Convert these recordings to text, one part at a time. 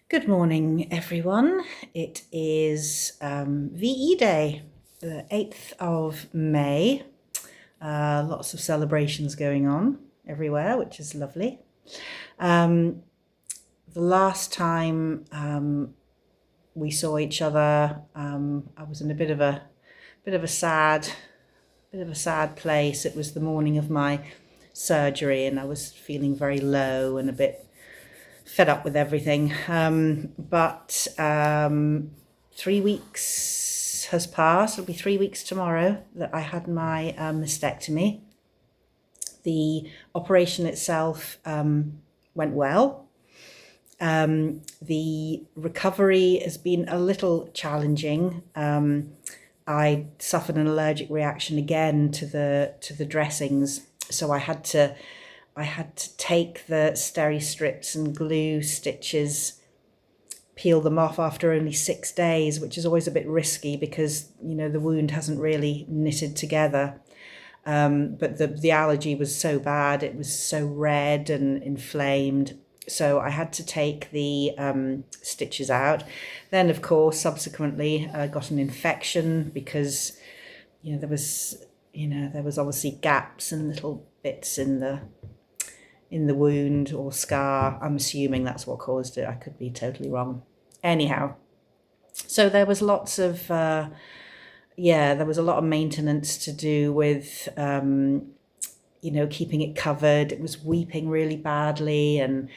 Good morning, everyone. It is VE Day, the 8th of May. Lots of celebrations going on everywhere, which is lovely. The last time we saw each other, I was in a bit of a sad place. It was the morning of my surgery, and I was feeling very low and a bit fed up with everything. But 3 weeks has passed. It'll be 3 weeks tomorrow that I had my mastectomy. The operation itself went well. The recovery has been a little challenging. I suffered an allergic reaction again to the dressings, so I had to take the steri strips and glue stitches, peel them off after only 6 days, which is always a bit risky because, the wound hasn't really knitted together. But the allergy was so bad, it was so red and inflamed. So I had to take the stitches out. Then, of course, subsequently, I got an infection because, there was obviously gaps and little bits in the wound or scar. I'm assuming that's what caused it. I could be totally wrong. Anyhow, so there was lots of, there was a lot of maintenance to do with, keeping it covered. It was weeping really badly, and,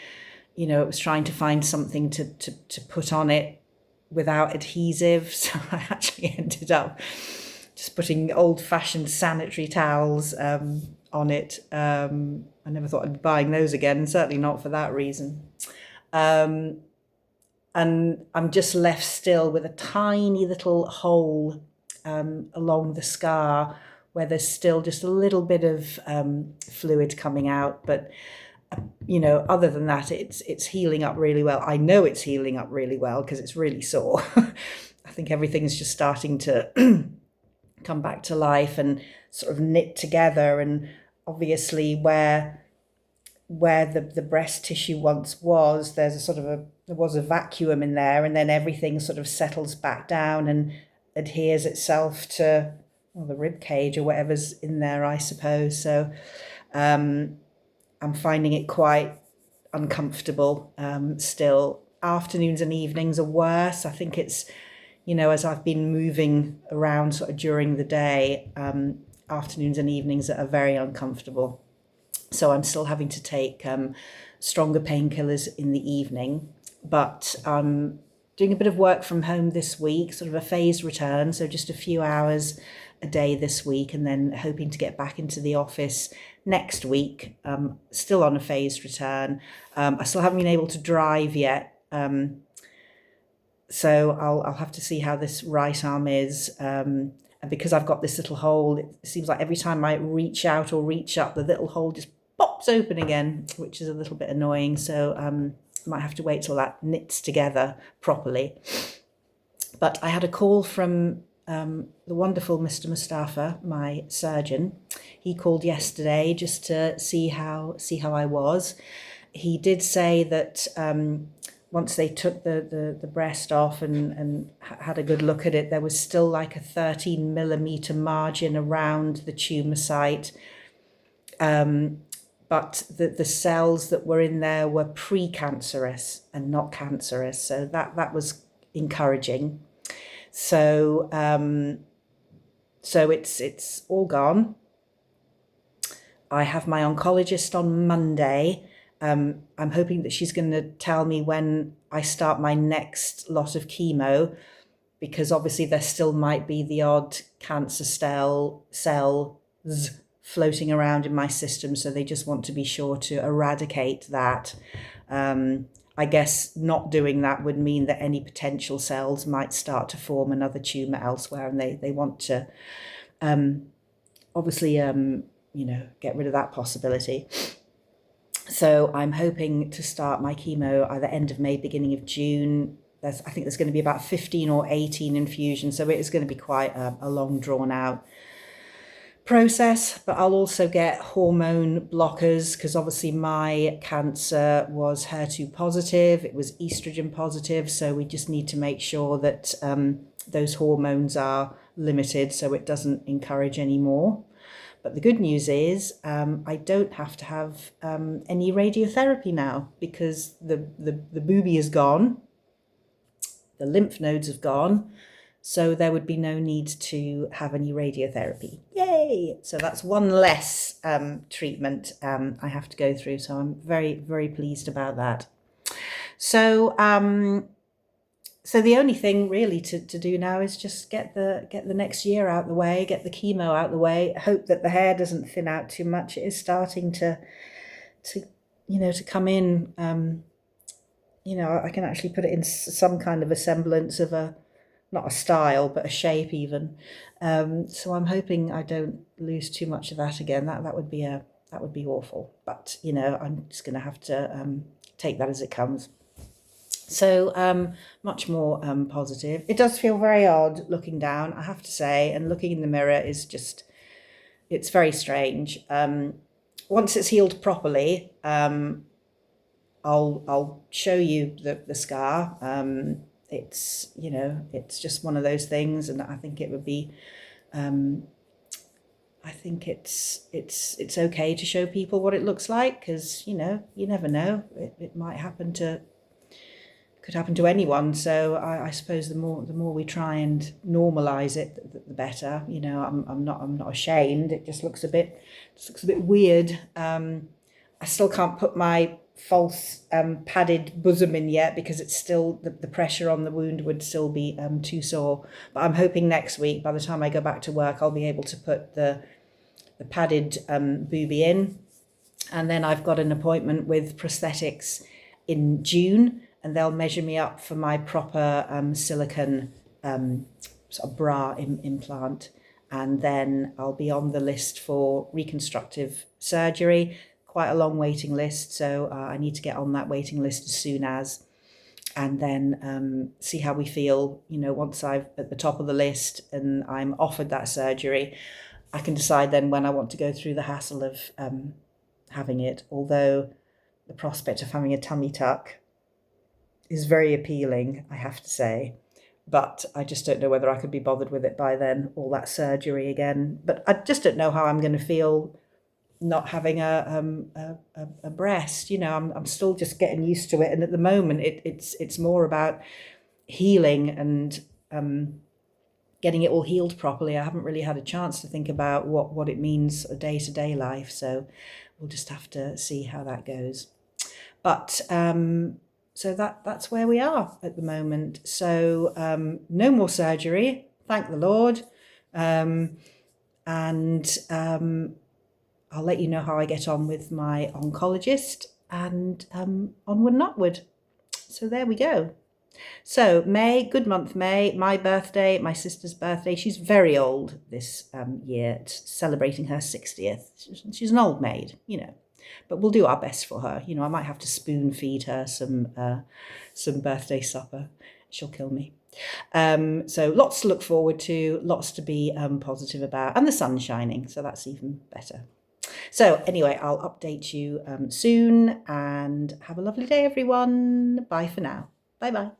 it was trying to find something to put on it without adhesive. So I actually ended up just putting old-fashioned sanitary towels on it. I never thought I'd be buying those again, certainly not for that reason. And I'm just left still with a tiny little hole along the scar where there's still just a little bit of fluid coming out. But, other than that, it's healing up really well. I know it's healing up really well because it's really sore. I think everything's just starting to come back to life and sort of knit together. And obviously where the breast tissue once was, there was a vacuum in there, and then everything sort of settles back down and adheres itself to the rib cage or whatever's in there, I suppose. So I'm finding it quite uncomfortable still. Afternoons and evenings are worse. I think it's, as I've been moving around sort of during the day, afternoons and evenings are very uncomfortable. So I'm still having to take stronger painkillers in the evening, but I'm doing a bit of work from home this week, sort of a phased return, so just a few hours a day this week, and then hoping to get back into the office next week, still on a phased return. I still haven't been able to drive yet, so I'll have to see how this right arm is. And because I've got this little hole, it seems like every time I reach out or reach up, the little hole just pops open again, which is a little bit annoying. So I might have to wait till that knits together properly. But I had a call from the wonderful Mr. Mustafa, my surgeon. He called yesterday just to see how I was. He did say that once they took the breast off and had a good look at it, there was still like a 13 millimeter margin around the tumour site. But the cells that were in there were precancerous and not cancerous. So that was encouraging. So it's all gone. I have my oncologist on Monday. I'm hoping that she's going to tell me when I start my next lot of chemo, because obviously there still might be the odd cancer cells floating around in my system. So they just want to be sure to eradicate that. I guess not doing that would mean that any potential cells might start to form another tumour elsewhere, and they want to obviously get rid of that possibility. So I'm hoping to start my chemo either end of May, beginning of June. I think there's going to be about 15 or 18 infusions, so it is going to be quite a long, drawn out process, but I'll also get hormone blockers because obviously my cancer was HER2 positive, it was estrogen positive, so we just need to make sure that those hormones are limited so it doesn't encourage any more. But the good news is I don't have to have any radiotherapy now because the boobie is gone, the lymph nodes have gone, so there would be no need to have any radiotherapy. Yay! So that's one less treatment I have to go through. So I'm very, very pleased about that. So so the only thing really to do now is just get the next year out the way, get the chemo out the way, hope that the hair doesn't thin out too much. It is starting to come in. I can actually put it in some kind of a semblance of not a style, but a shape even. So I'm hoping I don't lose too much of that again. That would be awful. But I'm just going to have to take that as it comes. So much more positive. It does feel very odd looking down, I have to say, and looking in the mirror is just, it's very strange. Once it's healed properly, I'll show you the scar. It's it's just one of those things, and I think it would be I think it's okay to show people what it looks like, because you never know, it might could happen to anyone. So I suppose the more we try and normalize it, the better. I'm not ashamed. It just looks a bit weird. I still can't put my false padded bosom in yet because it's still the pressure on the wound would still be too sore. But I'm hoping next week, by the time I go back to work, I'll be able to put the padded boobie in, and then I've got an appointment with prosthetics in June, and they'll measure me up for my proper silicone sort of bra implant, and then I'll be on the list for reconstructive surgery. Quite a long waiting list, so I need to get on that waiting list as soon as, and then see how we feel. Once I'm at the top of the list and I'm offered that surgery, I can decide then when I want to go through the hassle of having it. Although the prospect of having a tummy tuck is very appealing, I have to say, but I just don't know whether I could be bothered with it by then, all that surgery again. But I just don't know how I'm going to feel not having a breast. I'm still just getting used to it, and at the moment it's more about healing and getting it all healed properly. I haven't really had a chance to think about what it means a day-to-day life, so we'll just have to see how that goes. But so that's where we are at the moment. So no more surgery, thank the Lord, and I'll let you know how I get on with my oncologist, and onward and upward. So there we go. So May, good month May, my birthday, my sister's birthday. She's very old this year, celebrating her 60th. She's an old maid, but we'll do our best for her. I might have to spoon feed her some birthday supper. She'll kill me. So lots to look forward to, lots to be positive about, and the sun's shining, so that's even better. So anyway, I'll update you soon, and have a lovely day, everyone. Bye for now. Bye-bye.